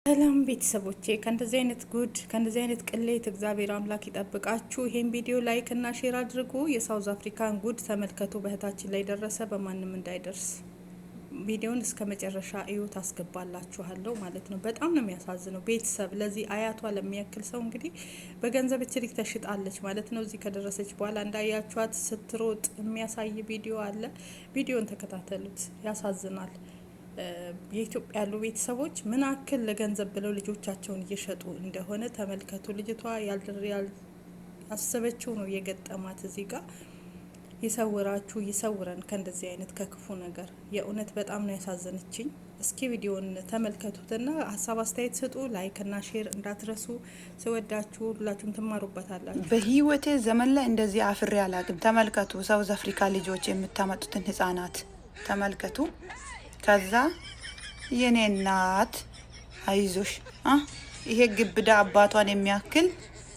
ሰላም ቤተሰቦቼ ከእንደዚህ አይነት ጉድ ከእንደዚህ አይነት ቅሌት እግዚአብሔር አምላክ ይጠብቃችሁ። ይሄን ቪዲዮ ላይክ እና ሼር አድርጉ። የሳውዝ አፍሪካን ጉድ ተመልከቱ። በእህታችን ላይ ደረሰ፣ በማንም እንዳይደርስ። ቪዲዮን እስከ መጨረሻ እዩ፣ ታስገባላችኋለሁ ማለት ነው። በጣም ነው የሚያሳዝነው ቤተሰብ። ለዚህ አያቷ ለሚያክል ሰው እንግዲህ በገንዘብ እችልክ ተሽጣለች ማለት ነው። እዚህ ከደረሰች በኋላ እንዳያችኋት ስትሮጥ የሚያሳይ ቪዲዮ አለ። ቪዲዮን ተከታተሉት፣ ያሳዝናል። የኢትዮጵያ ያሉ ቤተሰቦች ምን አክል ለገንዘብ ብለው ልጆቻቸውን እየሸጡ እንደሆነ ተመልከቱ። ልጅቷ ያሰበችው ነው የገጠማት። እዚህ ጋር ይሰውራችሁ ይሰውረን ከእንደዚህ አይነት ከክፉ ነገር። የእውነት በጣም ነው ያሳዘነችኝ። እስኪ ቪዲዮን ተመልከቱትና ሀሳብ አስተያየት ስጡ። ላይክ እና ሼር እንዳትረሱ። ስወዳችሁ ሁላችሁም ትማሩበታላችሁ። በህይወቴ ዘመን ላይ እንደዚህ አፍሬ አላቅም። ተመልከቱ፣ ሳውዝ አፍሪካ ልጆች የምታመጡትን ህጻናት ተመልከቱ። ከዛ የኔ እናት አይዞሽ ይሄ ግብዳ አባቷን የሚያክል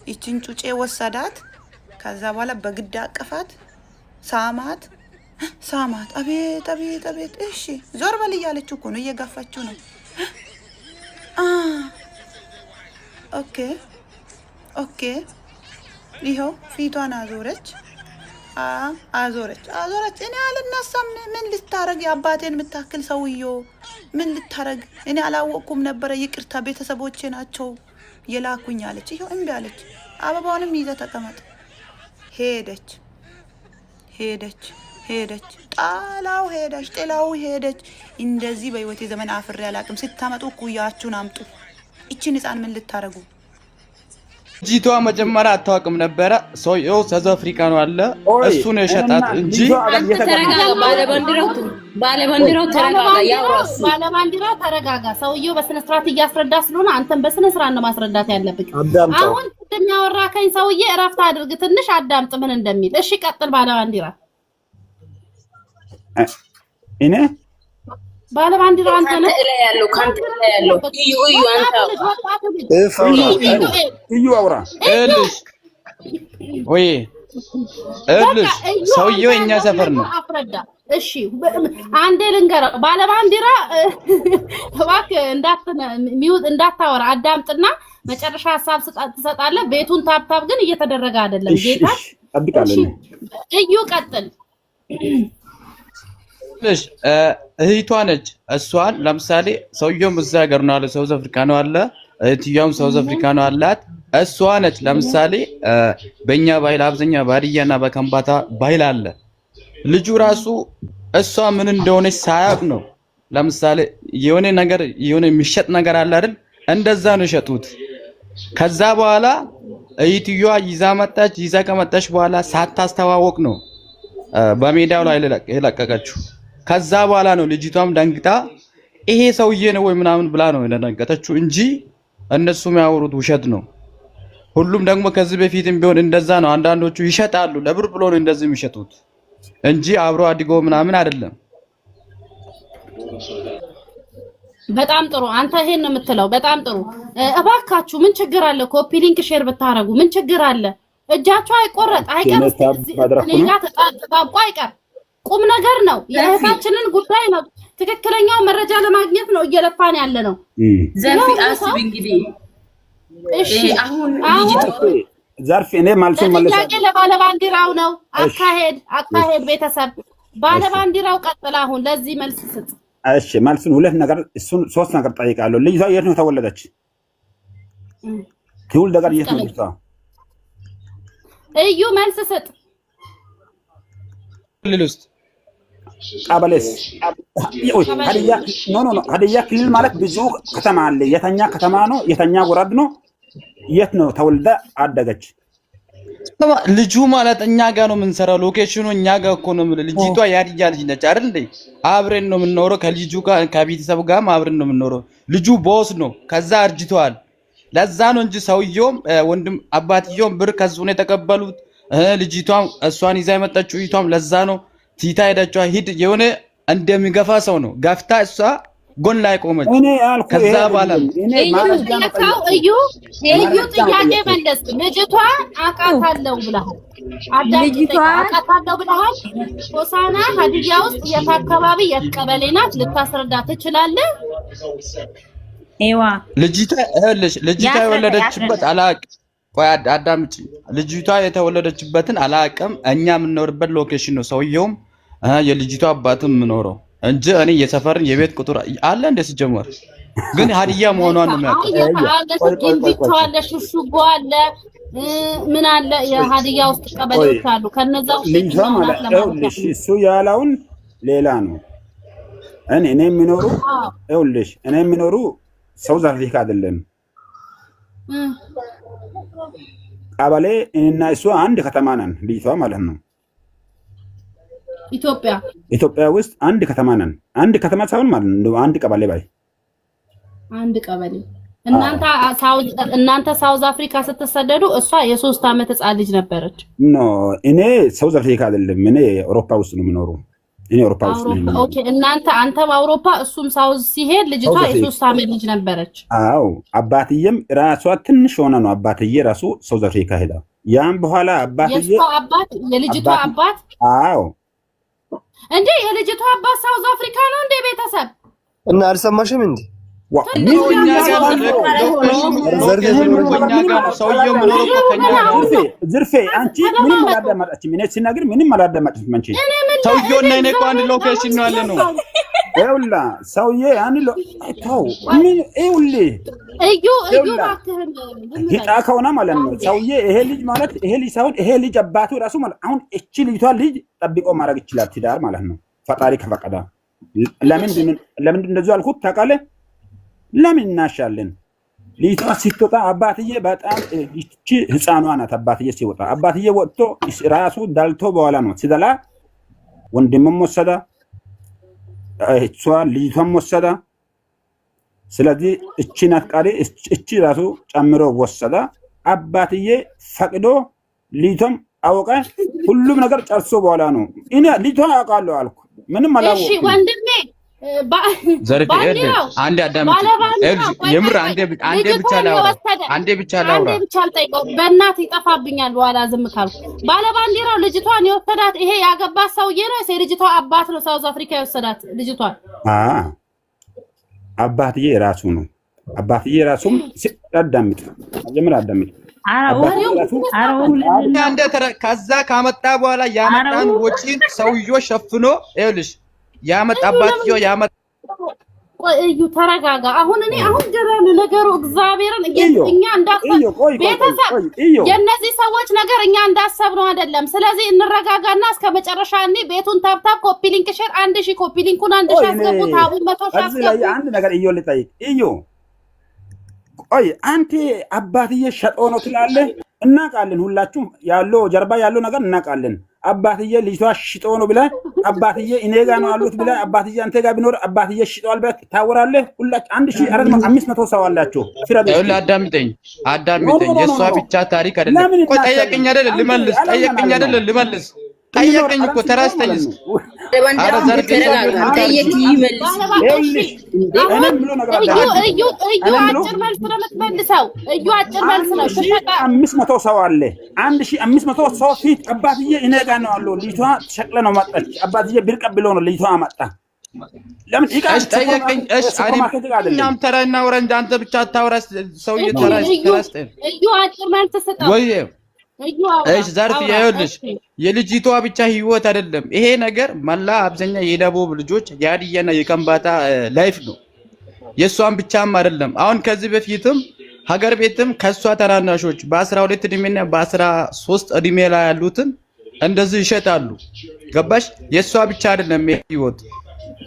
ይችን ጩጬ ወሰዳት። ከዛ በኋላ በግድ አቀፋት፣ ሳማት። አቤት አቤት አቤት! እሺ ዞር በል እያለችው እኮ ነው፣ እየጋፋችው ነው። ኦኬ ይኸው ፊቷን አዞረች። እኔ አልነሳም። ምን ልታረግ? የአባቴን የምታክል ሰውዬው ምን ልታረግ? እኔ አላወቅኩም ነበረ። ይቅርታ ቤተሰቦቼ ናቸው የላኩኝ አለች። ይኸው እምቢ አለች። አበባውንም ይዘ ተቀመጥ። ሄደች ጥላው ሄደች። እንደዚህ በህይወቴ ዘመን አፍሬ አላቅም። ስታመጡ ኩያችሁን አምጡ። እቺን ህፃን ምን ልታረጉ? ጂቷ መጀመሪያ አታውቅም ነበረ። ሰውየው ሳውዝ አፍሪካ ነው አለ፣ እሱ ነው የሸጣት እንጂ ባለባንዲራው ተረጋጋ። ሰውየው በስነ ስርዓት እያስረዳ ስለሆነ አንተም በስነ ስርዓት ነው ማስረዳት ያለብህ። አሁን እንደሚያወራከኝ ሰውዬ እረፍት አድርግ፣ ትንሽ አዳምጥ ምን እንደሚል። እሺ ቀጥል። ባለባንዲራ እኔ ባለባንዲራው አንተ ነህ ያለው ካንተ ያለው እዩ አንተ እዩ አውራ እልሽ ሰውየው የኛ ሰፈር ነው። አፍረዳ። እሺ አንዴ ልንገረው። ባለባንዲራ እባክህ እንዳታወራ አዳምጥና መጨረሻ ሀሳብ ትሰጣለህ። ቤቱን ታብታብ ግን እየተደረገ አይደለም። ጌታ አብቃለሁ። እዩ ቀጥል። እህቷ ነች። እሷን ለምሳሌ ሰውየውም እዛ ሀገር ነው አለ፣ ሳውዝ አፍሪካ ነው አለ፣ እህትያውም ሳውዝ አፍሪካ ነው አላት። እሷ ነች ለምሳሌ በእኛ ባህል አብዛኛው ባድያና በከምባታ ባህል አለ። ልጁ ራሱ እሷ ምን እንደሆነች ሳያውቅ ነው። ለምሳሌ የሆነ ነገር የሆነ የሚሸጥ ነገር አለ አይደል? እንደዛ ነው የሸጡት። ከዛ በኋላ እህትያዋ ይዛ ከመጣች በኋላ ሳታስተዋወቅ ነው በሜዳው ላይ የለቀቀችው። ከዛ በኋላ ነው ልጅቷም ደንግጣ ይሄ ሰውዬ ነው ወይ ምናምን ብላ ነው የደነገጠችው እንጂ እነሱ የሚያወሩት ውሸት ነው። ሁሉም ደግሞ ከዚህ በፊትም ቢሆን እንደዛ ነው። አንዳንዶቹ ይሸጣሉ ለብር ብሎ ነው እንደዚህ የሚሸጡት እንጂ አብሮ አድጎ ምናምን አይደለም። በጣም ጥሩ። አንተ ይሄን ነው የምትለው። በጣም ጥሩ። እባካችሁ ምን ችግር አለ? ኮፒ ሊንክ ሼር ብታረጉ ምን ችግር አለ? እጃቸው አይቆረጥ አይቀር፣ ሌላ ተጣጣቁ አይቀር። ቁም ነገር ነው። የእህታችንን ጉዳይ ነው። ትክክለኛው መረጃ ለማግኘት ነው እየለፋን ያለ ነው። ዘርፊ አስብ እንግዲህ። እሺ አሁን ዘርፊ እኔ ማልሽን ጥያቄ ለባለባንዲራው ነው። አካሄድ ቤተሰብ ባለባንዲራው ቀጥል። አሁን ለዚህ መልስ ስጥ። እሺ ማልሽን ሁለት ነገር እሱን ሶስት ነገር ጠይቃለሁ። ልጅቷ የት ነው ተወለደች? ትውልድ ነገር የት ነው ልጅቷ? እዩ መልስ ስጥ። ክልል ውስጥ ቀበሌስ? ሀዲያ ክልል ማለት ብዙ ከተማ አለ። የተኛ ከተማ ነው? የተኛ ወረዳ ነው? የት ነው ተወልዳ አደገች? ልጁ ማለት እኛ ጋር ነው የምንሰራው። ሎኬሽኑ እኛ ጋር እኮ ነው። ልጅቷ የሀዲያ ልጅ ነች አይደል እንዴ? አብረን ነው የምንኖረው ከልጁ ጋር ከቤተሰቡ ጋር አብረን ነው የምንኖረው። ልጁ ቦስ ነው። ከዛ አርጅቷል። ለዛ ነው እንጂ ሰውየውም ወንድም አባትየውም ብር ከሱ ነው የተቀበሉት። ልጅቷም እሷን ይዛ የመጣችው ይቷም ለዛ ነው ቲታ ሄዳችው ሂድ የሆነ እንደሚገፋ ሰው ነው ጋፍታ እሷ ጎን ላይ ቆመች። ከዛ በኋላ እዩ ጥያቄ መለስ። ልጅቷ አቃታለው ብለሃል። አቃታለው ብለሃል። ሆሳና ሀዲያ ውስጥ የት አካባቢ የት ቀበሌ ናት? ልታስረዳ ትችላለህ? ኤዋ ልጅቷ የወለደችበት አላውቅም። ቆይ አዳምጪ። ልጅቷ የተወለደችበትን አላውቅም። እኛ የምንኖርበት ሎኬሽን ነው ሰውየውም የልጅቷ አባትም የምኖረው እንጂ እኔ የሰፈርን የቤት ቁጥር አለ እንደ ሲጀመር ግን ሀዲያ መሆኗን ነው የሚያውቀው። አለ ሹሹጎ አለ ምን አለ የሀዲያ ውስጥ ቀበሌዎች አሉ። ከነዛው ልጅቷ ማለት ነው እሱ ያላውን ሌላ ነው። እኔ የሚኖሩ ይኸውልሽ እኔ የሚኖሩ ሳውዝ አፍሪካ አይደለም ቀበሌ እና እሱ አንድ ከተማ ነን። ልጅቷ ማለት ነው ኢትዮጵያ ውስጥ አንድ ከተማ ነን። አንድ ከተማ ሳይሆን ማለት ነው አንድ ቀበሌ ባይ አንድ ቀበሌ። እናንተ ሳውዝ አፍሪካ ስትሰደዱ እሷ የ3 ዓመት ህፃን ልጅ ነበረች። ኖ እኔ ሳውዝ አፍሪካ አይደለም እኔ አውሮፓ ውስጥ ነው የምኖረው። እኔ አውሮፓ ውስጥ ነው። ኦኬ አንተም አውሮፓ እሱም ሳውዝ ሲሄድ ልጅቷ የ3 ዓመት ልጅ ነበረች። አዎ አባትዬም ራሷ ትንሽ ሆነ ነው አባትዬ ራሱ ሳውዝ አፍሪካ ሄዳ ያን በኋላ አባትዬ የልጅቷ አባት አዎ እንዴ የልጅቷ አባት ሳውዝ አፍሪካ ነው እንዴ? ቤተሰብ እና አልሰማሽም እንዴ? ዝርፌ አንቺ ምንም አላዳመጣችም። እኔ ሲናገር ምንም አላዳመጣችም። አንቺ ሰውዬውና እኔ እኮ አንድ ሎኬሽን ነው ያለ ነው። ይኸውላ ሰውዬ ያን ተው ምን ይኸውልህ እዩ እባክህን ሂጣ ከሆነ ማለት ነው ሰውዬ ይሄ ልጅ ማለት ይሄ ልጅ ሳይሆን ይሄ ልጅ አባቱ ራሱ ማለት አሁን እቺ ልጅቷ ልጅ ጠብቆ ማድረግ ይችላል ትዳር ማለት ነው ፈጣሪ ከፈቀደ። ለምን እንደዚህ አልኩት ታውቃለህ? ለምን እናሻለን? ልጅቷ ስትወጣ አባትዬ በጣም እቺ ህፃኗ ናት። አባትዬ ሲወጣ አባትዬ ወጥቶ ራሱ ዳልቶ በኋላ ነው ሲደላ ወንድምም ወሰደ እሷ ልጅቷም ወሰደ። ስለዚህ እቺ ናት ቃሪ እቺ ራሱ ጨምሮ ወሰደ። አባትዬ ፈቅዶ ልጅቷም አወቀ። ሁሉም ነገር ጨርሶ በኋላ ነው እኔ ልጅቷን አውቃለሁ አልኩ። ምንም አላወቅኩም። እሺ ወንድሜ ዘርፌ አንዴ አዳምጪ። የምር አንዴ ብቻ ላውራ። አንዴ ብቻ አልጠይቀው በእናትህ ይጠፋብኛል በኋላ ዝም ካልኩ። ባለባንዲራው ልጅቷን የወሰዳት ይሄ ያገባት ሰውዬ ነው። የልጅቷ አባት ነው ሳውዝ አፍሪካ የወሰዳት ልጅቷን። አባትዬ ራሱ ነው። አባትዬ ራሱም አዳምጥ ጀምር አዳምጥ። ከዛ ካመጣ በኋላ ያመጣን ወጪን ሰውዬው ሸፍኖ ይኸውልሽ ያመጣባትዮ እዩ ተረጋጋ። አሁን ገራን ነገሩ እግዚአብሔርን እኛ ቤተሰብ የነዚህ ሰዎች ነገር እኛ እንዳሰብነው አይደለም። ስለዚህ እንረጋጋና እስከ መጨረሻ ቤቱን ታብታብ ኮፒ ሊንክ ሼር 1000 ኮፒ ሊንኩን 1000 አስገቡ። ታቡ 100 አስገቡ። አንድ ነገር እዩ ልጠይቅ እዩ ቆይ አንተ አባትዬ ሸጦ ነው ትላለህ? እናውቃለን ሁላችሁም ያለው ጀርባ ያለው ነገር እናውቃለን። አባትዬ ልጅቷ ሽጦ ነው ብለህ አባትዬ እኔ ጋር ነው ያሉት ብለህ አባትዬ አንተ ጋር ቢኖር አባትዬ ሽጧል ብለህ ታወራለህ። ሁላችሁ 1400 ሰው አላችሁ። ይኸውልህ አዳምጠኝ። የእሷ ብቻ ታሪክ አይደለም። ቆይ ጠየቀኝ አይደል ልመልስ። ጠየቀኝ እኮ ተራስተኝስ አምስት መቶ ሰው አለ። 1500 ሰው ፊት አባትዬ እኔ ጋር ነው ያለው። ልጅቷ ሸቅለ ነው መጣች። አባትዬ ቢልቀብሎ ነው ልጅቷ አመጣ። ለምን ጠየቀኝ? እኛም ተራ እናውራ እንጂ አንተ ብቻ አታውራ። ሰውዬ ተራስተኝ ወይ እሺ ዘርፍ ይኸውልሽ የልጅቷ ብቻ ህይወት አይደለም ይሄ ነገር መላ አብዛኛ የደቡብ ልጆች የሀዲያና የከምባታ ላይፍ ነው። የሷን ብቻም አይደለም። አሁን ከዚህ በፊትም ሀገር ቤትም ከሷ ተናናሾች በ12 እድሜና በ13 እድሜ ላይ ያሉትን እንደዚህ ይሸጣሉ። ገባሽ? የሷ ብቻ አይደለም ህይወት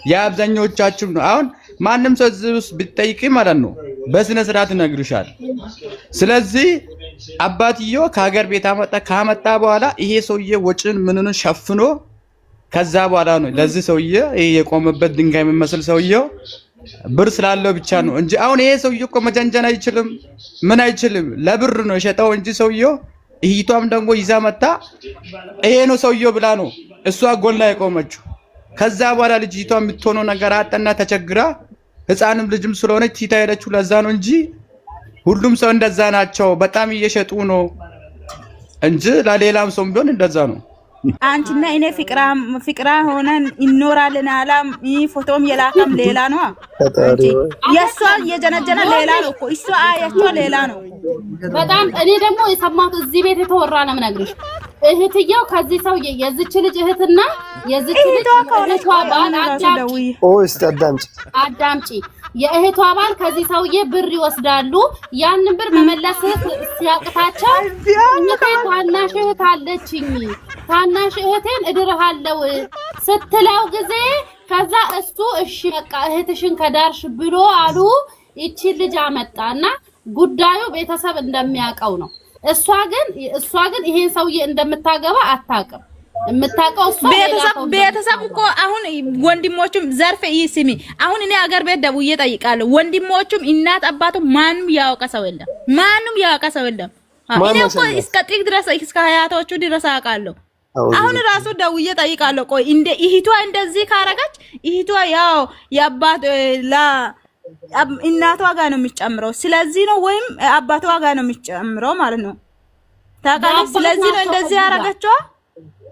የአብዛኞቻችሁ ነው። አሁን ማንም ሰው ዝስ ቢጠይቂ ማለት ነው በስነ ስርዓት ነግርሻል። ስለዚህ አባትየው ከሀገር ቤት ካመጣ በኋላ ይሄ ሰውዬ ወጭን ምንን ሸፍኖ ከዛ በኋላ ነው ለዚህ ሰውዬ ይሄ የቆመበት ድንጋይ የሚመስል ሰውዬው ብር ስላለው ብቻ ነው እንጂ አሁን ይሄ ሰውዬ እኮ መጀንጀን አይችልም። ምን አይችልም። ለብር ነው የሸጠው እንጂ ሰውዬው እህቷም ደግሞ ይዛ መጣ ይሄ ነው ሰውዬው ብላ ነው እሷ ጎን ላይ የቆመችው። ከዛ በኋላ ልጅቷ የምትሆነው ነገር አጣና ተቸግራ ህፃንም ልጅም ስለሆነች ቲታ ሄደችው። ለዛ ነው እንጂ ሁሉም ሰው እንደዛ ናቸው። በጣም እየሸጡ ነው እንጂ ለሌላም ሰው ቢሆን እንደዛ ነው። አንቺና እኔ ፍቅራ ሆነን እንኖራለን አላም ፎቶም የላከም ሌላ ነው እንጂ የሷ የጀነጀነ ሌላ ነው እኮ እሷ አያቸው ሌላ ነው። በጣም እኔ ደግሞ የሰማሁት እዚህ ቤት የተወራ ነው የምነግርሽ። እህትየው ከዚህ ሰው የዚች ልጅ እህትና የዚች ልጅ እህቷ ባል አዳምጪ የእህቷ ባል ከዚህ ሰውዬ ብር ይወስዳሉ። ያንን ብር መመለስ ሲያቅታቸው ታናሽ እህት አለችኝ ታናሽ እህቴን እድርሃለሁ ስትለው ጊዜ ከዛ እሱ እሺ በቃ እህትሽን ከዳርሽ ብሎ አሉ። እቺ ልጅ አመጣና ጉዳዩ ቤተሰብ እንደሚያውቀው ነው። እሷ ግን ይሄን ሰውዬ እንደምታገባ አታውቅም። የምታውቀው እሷ ቤተሰብ እኮ አሁን ወንድሞቹም ዘርፍ ይስሚ አሁን እኔ አገር ቤት ደውዬ ጠይቃለሁ። ወንድሞቹም እናት አባቱ ማንም ያውቀ ሰው የለም። እኔ እኮ እስከ ጥግ ድረስ እስከ ሀያቶቹ ድረስ አውቃለሁ። አሁን ራሱ ደውዬ ጠይቃለሁ። ቆይ እንደ እህቷ እንደዚህ ካረጋች እህቷ ያው የአባት እናቷ ጋር ነው የሚጨምረው። ስለዚህ ነው ወይም አባቷ ጋር ነው የሚጨምረው ማለት ነው። ታውቃለች። ስለዚህ ነው እንደዚህ ያረጋችው።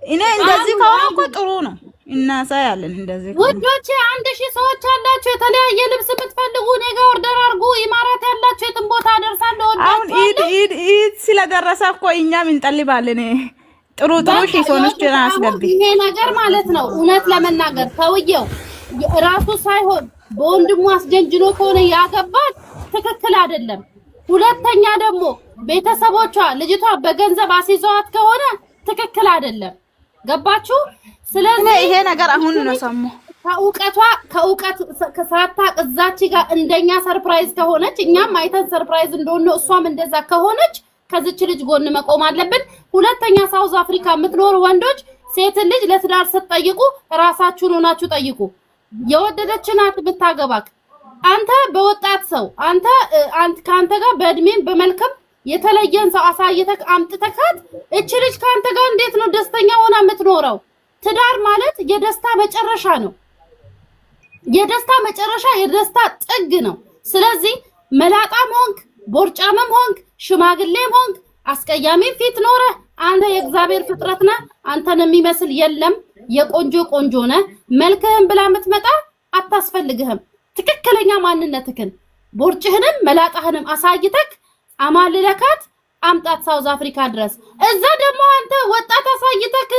እኔ እንደዚህ ከሆነ እኮ ጥሩ ነው እናሳያለን። እንደዚህ ውዶቼ 1000 ሰዎች አላችሁ የተለያየ ልብስ የምትፈልጉ እኔ ጋር ኦርደር አድርጉ። ኢማራት ያላችሁ የትም ቦታ አደርሳለሁ። አሁን ኢድ ስለደረሰ እኮ እኛም እንጠልባለን። ጥሩ ሺሶኖች አስገቢ። ይሄ ነገር ማለት ነው እውነት ለመናገር ሰውየው ራሱ ሳይሆን በወንድሙ አስጀንጅኖ ከሆነ ያገባት ትክክል አይደለም። ሁለተኛ ደግሞ ቤተሰቦቿ ልጅቷ በገንዘብ አስይዘዋት ከሆነ ትክክል አይደለም። ገባችሁ? ስለዚህ ይሄ ነገር አሁን ነው ሰሙ ከእውቀት ከሳታቅ እዛች ጋር እንደኛ ሰርፕራይዝ ከሆነች እኛም አይተን ሰርፕራይዝ እንደሆነ እሷም እንደዛ ከሆነች ከዚች ልጅ ጎን መቆም አለብን። ሁለተኛ ሳውዝ አፍሪካ የምትኖሩ ወንዶች ሴት ልጅ ለትዳር ስትጠይቁ ራሳችሁን ሆናችሁ ጠይቁ። የወደደችናት ብታገባክ አንተ በወጣት ሰው አንተ ካንተ ጋር በእድሜን በመልከም የተለየን ሰው አሳይተክ አምጥተካት እቺ ልጅ ካንተ ጋር እንዴት ነው ደስተኛ ሆና የምትኖረው? ትዳር ማለት የደስታ መጨረሻ ነው። የደስታ መጨረሻ የደስታ ጥግ ነው። ስለዚህ መላጣም ሆንክ ቦርጫምም ሆንክ ሽማግሌም ሆንክ አስቀያሚ ፊት ኖረ አንተ የእግዚአብሔር ፍጥረት ነህ። አንተን የሚመስል የለም። የቆንጆ ቆንጆ ነህ። መልክህን ብላ የምትመጣ አታስፈልግህም። ትክክለኛ ማንነትህን ቦርጭህንም መላጣህንም አሳይተክ አማልለካት አምጣት ሳውዝ አፍሪካ ድረስ። እዛ ደግሞ አንተ ወጣት አሳይተክ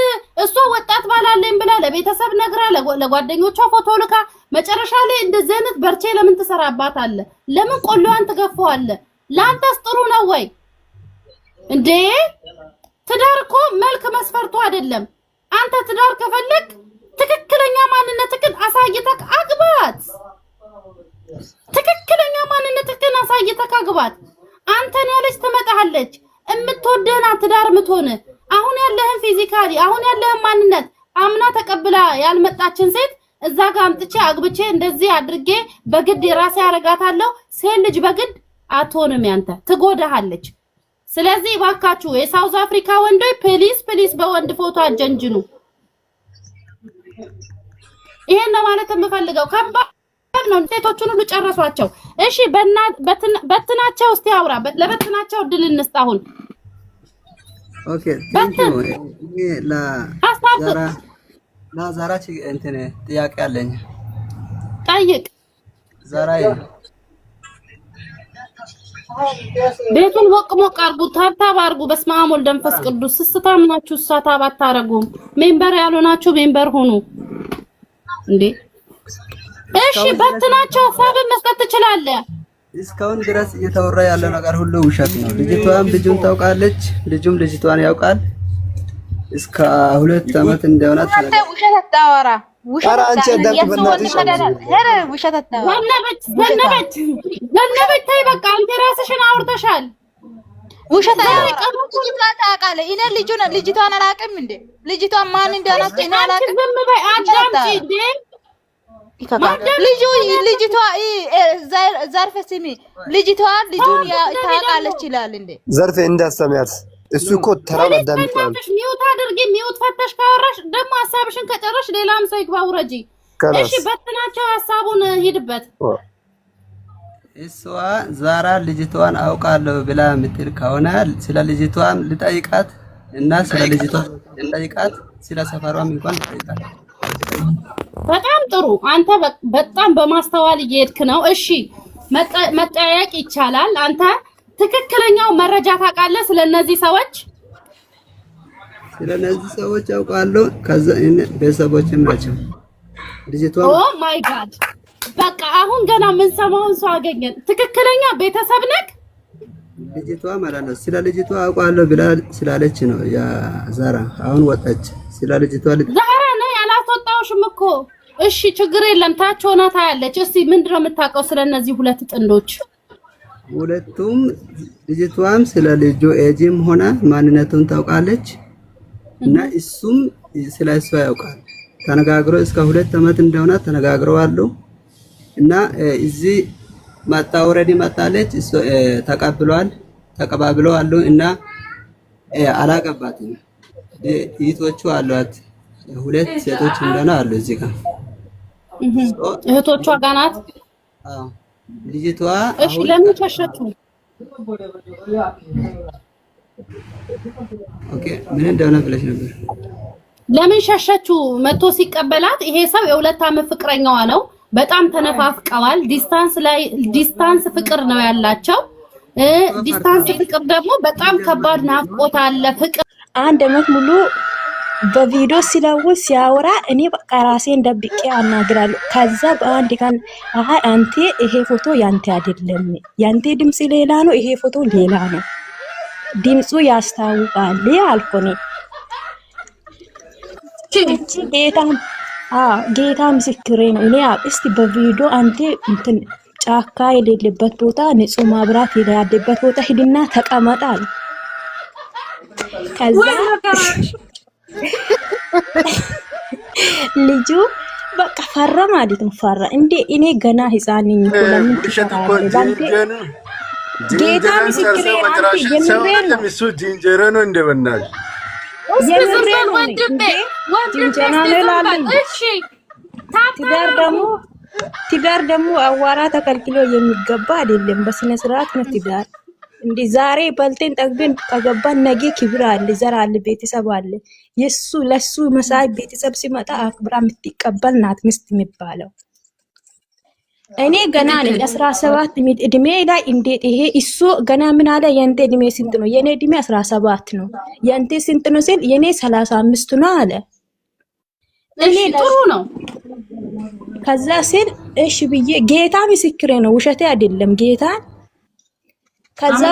እሷ ወጣት ባላለኝ ብላ ለቤተሰብ ነግራ ለጓደኞቿ ፎቶ ልካ መጨረሻ ላይ እንደዚህ አይነት በርቼ ለምን ትሰራባታለህ? ለምን ቆሎዋን ትገፋዋለህ? ለአንተስ ጥሩ ነው ወይ እንዴ? ትዳር እኮ መልክ መስፈርቱ አይደለም። አንተ ትዳር ከፈለክ ትክክለኛ ማንነትህን አሳይተክ አግባት። ትክክለኛ ማንነትህን አሳይተክ አግባት። አንተን ያለች ትመጣለች እምትወደና ትዳር ምትሆነ አሁን ያለህን ፊዚካሊ አሁን ያለህን ማንነት አምና ተቀብላ ያልመጣችን ሴት እዛ ጋር አምጥቼ አግብቼ እንደዚህ አድርጌ በግድ የራሴ ያረጋታለሁ። ሴት ልጅ በግድ አትሆንም፣ ያንተ ትጎዳሃለች። ስለዚህ ባካችሁ የሳውዝ አፍሪካ ወንዶች ፕሊስ በወንድ ፎቶ አጀንጅኑ። ይሄን ነው ማለት የምፈልገው። ከባድ ነው። ሴቶቹን ሁሉ ጨረሷቸው። እሺ በትናቸው እስቲ አውራ ለበትናቸው እድል እንስጥ አሁን። ኦኬ ቴንክ ዩ ዛራ እንትን ጥያቄ አለኝ። ጠይቅ ዛራዬ። ቤቱን ሞቅ አርጉ፣ ታብታብ አርጉ። በስመ አብ ወልድ መንፈስ ቅዱስ። ስስታም ናችሁ ሳታብ አታረጉም። ሜምበር ያልሆናችሁ ሜምበር ሁኑ እንዴ። እሺ በትናቸው ሀሳብን መስጠት ትችላለህ። እስካሁን ድረስ እየተወራ ያለው ነገር ሁሉ ውሸት ነው። ልጅቷም ልጁን ታውቃለች፣ ልጁም ልጅቷን ያውቃል። እስከ 2 ዓመት እንደሆነ አንተ ውሸት አታወራ። ውሸት ዘነበች ተይ በቃ አንተ ራስሽን አውርተሻል። ውሸት ታውቃለህ። እኔ ልጅቷን አላውቅም እንዴ? ልጅቷን ማን እንደሆነች እኔ አላውቅም። ዝም በይ አዳምጪ እንዴ። ልጅቷ ዘርፌ ስሚ፣ ልጅቷ ልጁን ታውቃለች ይላል እንዴ? ዘርፌ እንዳሰሚያት እሱ እኮ ተራ አዳምጣለች። ሚውት አድርጊ። ሚውት ፈተሽ ካወራሽ ደግሞ ሐሳብሽን ከጨረሽ ሌላም ሰው ይግባ ውረጂ። እሺ በትናቸው ሐሳቡን ሂድበት። እሷ ዛራ ልጅቷን አውቃለሁ ብላ የምትል ከሆነ ስለ ልጅቷን ልጠይቃት እና ስለ ልጅቷ ልጠይቃት ስለ ሰፈሯም እንኳን ይጠይቃል። በጣም ጥሩ። አንተ በጣም በማስተዋል እየሄድክ ነው። እሺ መጠያየቅ ይቻላል። አንተ ትክክለኛው መረጃ ታውቃለህ ስለነዚህ ሰዎች? ስለነዚህ ሰዎች አውቃለሁ። ከዛ ቤተሰቦችም ናቸው ልጅቷ። ኦ ማይ ጋድ! በቃ አሁን ገና ምን ሰማውን ሰው አገኘን። ትክክለኛ ቤተሰብ ነክ ልጅቷ ማለት ነው። ስለ ልጅቷ አውቃለሁ ብላ ስላለች ነው ያ ዛራ አሁን ወጣች። ስለ ልጅቷ ዛራ ነው ያላስወጣውሽም እኮ። እሺ ችግር የለም ታች ሆና ታያለች። እስቲ ምንድነው የምታውቀው ስለነዚህ ሁለት ጥንዶች? ሁለቱም ልጅቷም ስለ ልጁ ኤጂም ሆነ ማንነቱን ታውቃለች እና እሱም ስለ እሷ ያውቃል። ተነጋግሮ እስከ 2 ዓመት እንደሆነ ተነጋግረዋል እና እዚህ ማጣ ኦሬዲ ማጣለች እሱ ተቀብሏል ተቀባብለዋል እና አላገባትም። እህቶቹ አሏት 2 ሴቶች እንደሆነ አሉ እዚህ ጋር እህቶቿ ጋር ናት። አዎ ልጅቷ እሺ ለምን ሸሸችው? ኦኬ ምን እንደሆነ ብለሽ ነበር? ለምን ሸሸችው? መቶ ሲቀበላት ይሄ ሰው የ2 ዓመት ፍቅረኛዋ ነው። በጣም ተነፋፍቀዋል። ዲስታንስ ፍቅር ነው ያላቸው። ዲስታንስ ፍቅር ደግሞ በጣም ከባድ ናፍቆት አለ። ፍቅር 1 ዓመት ሙሉ በቪዲዮ ሲለውጥ ሲያወራ እኔ በቃ ራሴን ደብቄ አናግራለሁ። ከዛ በአንድ ቀን አንተ ይሄ ፎቶ ያንተ አይደለም፣ ያንተ ድምጽ ሌላ ነው፣ ይሄ ፎቶ ሌላ ነው፣ ድምጹ ያስታውቃል አልኮኔ ጌታ ምስክሬ ነው። እኔ እስቲ በቪዲዮ አንተ እንትን ጫካ የሌለበት ቦታ ንጹህ ማብራት ያለበት ቦታ ሂድና ተቀመጣል። ከዛ ልጁ በቃ ፈራ ማለት ነው። ፈራ እንዴ እኔ ገና ህፃን ነኝ እኮ ለምን ትፈራለህ? ጌታ ምስክሬ አንተ የምሬን ነው። እሱ ጂንጀሮ ነው እንደበናል የምሬን ነው እንዴ ጂንጀና ነው ላልኝ። እሺ ትዳር ደግሞ አዋራ ተከልክሎ የሚገባ አይደለም። በስነ ስርዓት ነው ትዳር። እንዴ ዛሬ በልተን ጠግበን ከገባን ነገ ክብር አለ፣ ዘር አለ፣ ቤተሰብ አለ። የሱ ለሱ መሳይ ቤተሰብ ሲመጣ አክብራ የምትቀበል ናት ሚስት የሚባለው። እኔ ገና ነኝ 17 እድሜ ላይ እንዴት ይሄ እሱ ገና ምን አለ? የንተ እድሜ ስንት ነው? የኔ እድሜ 17 ነው። የንተ ስንት ነው ሲል የኔ 35 ነው አለ። እሺ ጥሩ ነው። ከዛ ሲል እሺ ብዬ ጌታ ምስክሬ ነው፣ ውሸቴ አይደለም ጌታ። ከዛ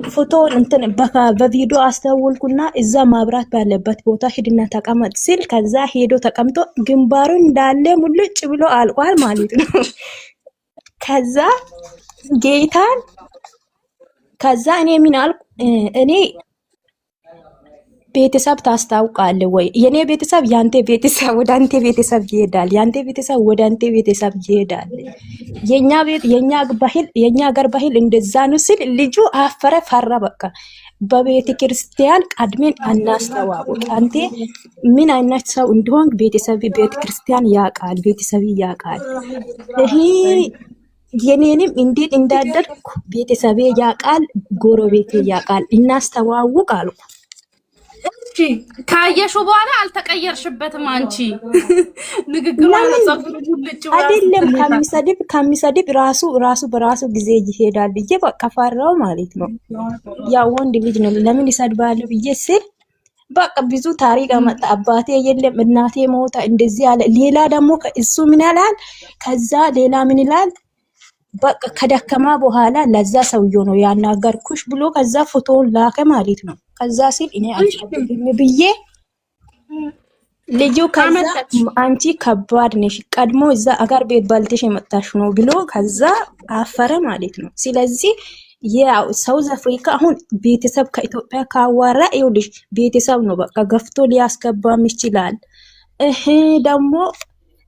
ፎቶ እንትን በቪዲዮ አስተውልኩና እዛ ማብራት ባለበት ቦታ ሂድና ተቀመጥ ሲል ከዛ ሄዶ ተቀምጦ ግንባሩ እንዳለ ሙልጭ ብሎ አልቋል ማለት ነው። ከዛ ጌታን ከዛ እኔ ምን አልኩ? እኔ ቤተሰብ ታስታውቃለህ ወይ? የኔ ቤተሰብ ያንተ ቤተሰብ ወደ አንተ ቤተሰብ ይሄዳል፣ ያንተ ቤተሰብ ወደ አንተ ቤተሰብ ይሄዳል። የኛ ሀገር ባህል እንደዛ ነው ሲል ልጁ አፈረ፣ ፈራ። በቃ በቤተ ክርስቲያን ቀድሜን አናስተዋውቅ። አንተ ምን አይነት ሰው እንደሆን ቤተሰብ ቤተ ክርስቲያን ያውቃል፣ ቤተሰብ ያውቃል። ይሄ የኔንም እንዴት እንዳደርኩ ቤተሰቤ ያውቃል፣ ጎረቤቴ ያውቃል፣ እናስተዋውቅ አልኩ። ካየሽው በኋላ አልተቀየርሽበትም አንቺ ንግግሩ አይደለም። ከሚሰድብ ራሱ በራሱ ጊዜ ይሄዳል ብዬ በቃ ፈራው ማለት ነው። ያ ወንድ ልጅ ነው ለምን ይሰድባል ብዬ ስል በቃ ብዙ ታሪክ አመጣ። አባቴ የለም እናቴ ሞታ እንደዚህ አለ። ሌላ ደግሞ እሱ ምን ያላል? ከዛ ሌላ ምን ይላል? በቃ ከደከማ በኋላ ለዛ ሰውዬው ነው ያናገርኩሽ ብሎ ከዛ ፎቶውን ላከ ማለት ነው። ከዛ ሲል እኔ አልፈልግም ብዬ ልጁ ከዛ አንቺ ከባድ ነሽ፣ ቀድሞ እዛ አገር ቤት ባልተሽ የመጣሽ ነው ብሎ ከዛ አፈረ ማለት ነው። ስለዚህ ያው ሳውዝ አፍሪካ አሁን ቤተሰብ ከኢትዮጵያ ካዋራ ይኸውልሽ ቤተሰብ ነው በቃ ገፍቶ ሊያስገባም ይችላል። ደግሞ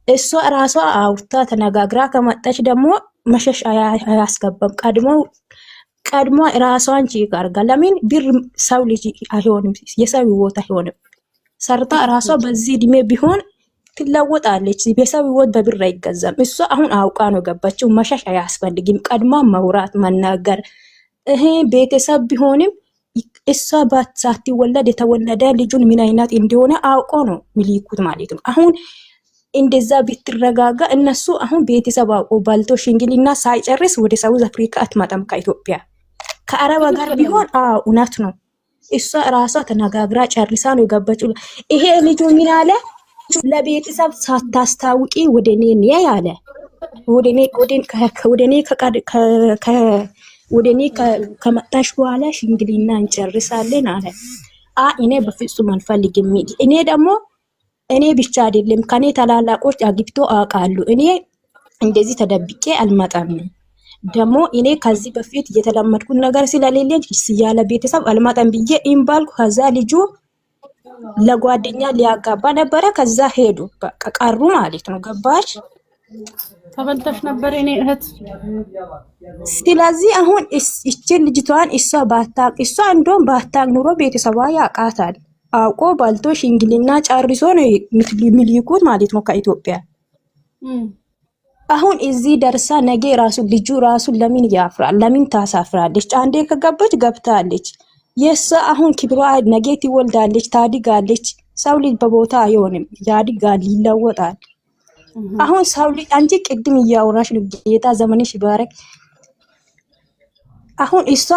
እሷ ራሷ አውርታ ተነጋግራ ከመጣች ደግሞ መሸሽ አያስገባም። ቀድሞ ራሷን ቺክ አርጋ ለምን ብር ሰው ልጅ አይሆንም፣ የሰው ህይወት አይሆንም። ሰርታ ራሷ በዚህ እድሜ ቢሆን ትለወጣለች። የሰው ህይወት በብር አይገዛም። እሷ አሁን አውቃ ነው ገባችው። መሸሽ አያስፈልግም። ቀድማ መውራት መናገር። ቤተሰብ ቢሆንም እሷ ሳትወለድ የተወለደ ልጁን ምን አይነት እንደሆነ አውቆ ነው ሚሊኩት ማለት ነው። አሁን እንደዛ ቢትረጋጋ እነሱ አሁን ቤተሰብ አውቆ ባልቶ ሽንግልና ሳይጨርስ ወደ ሳውዝ አፍሪካ አትመጣም ከኢትዮጵያ ከአረብ ሀገር ቢሆን እውነት ነው። እሷ ራሷ ተነጋግራ ጨርሳ ነው የገባችው። ይሄ ልጁ ምን አለ? ለቤተሰብ ሳታስታውቂ ወደኔ ነይ ያለ ወደኔ ከመጣሽ በኋላ ሽንግልና እንጨርሳለን አለ። እኔ በፍጹም አልፈልግም። እኔ ደግሞ እኔ ብቻ አይደለም ከኔ ታላላቆች አግብቶ አውቃሉ። እኔ እንደዚህ ተደብቄ አልመጣም። ደግሞ እኔ ከዚህ በፊት የተለመድኩት ነገር ስለሌለኝ ያለ ቤተሰብ አልመጣም ብዬ ኢምባልኩ። ከዛ ልጁ ለጓደኛ ሊያጋባ ነበረ። ከዛ ሄዱ በቃ ቀሩ ማለት ነው። ገባሽ? ተበልተሽ ነበር እኔ እህት። ስለዚህ አሁን እቺ ልጅቷን እሷ እንደውም ባታቅ ኑሮ ቤተሰቧ ያውቃታል። አውቆ ባልቶ ሽንግልና ጨርሶ ነው የሚልኩት ማለት ነው ከኢትዮጵያ። አሁን እዚህ ደርሳ ነገ ልጁ ራሱ ለምን ያፍራል? ለምን ታሳፍራለች? አንዴ ከገባች ገብታለች። የሷ አሁን ክብሯ ነገ ትወልዳለች፣ ታድጋለች። ሰው ልጅ በቦታ አይሆንም፣ ያድጋል፣ ይለወጣል። አሁን ሰው ልጅ አንቺ ቅድም እያወራሽ ነው ጌታ ዘመንሽ ይባረክ። አሁን እሷ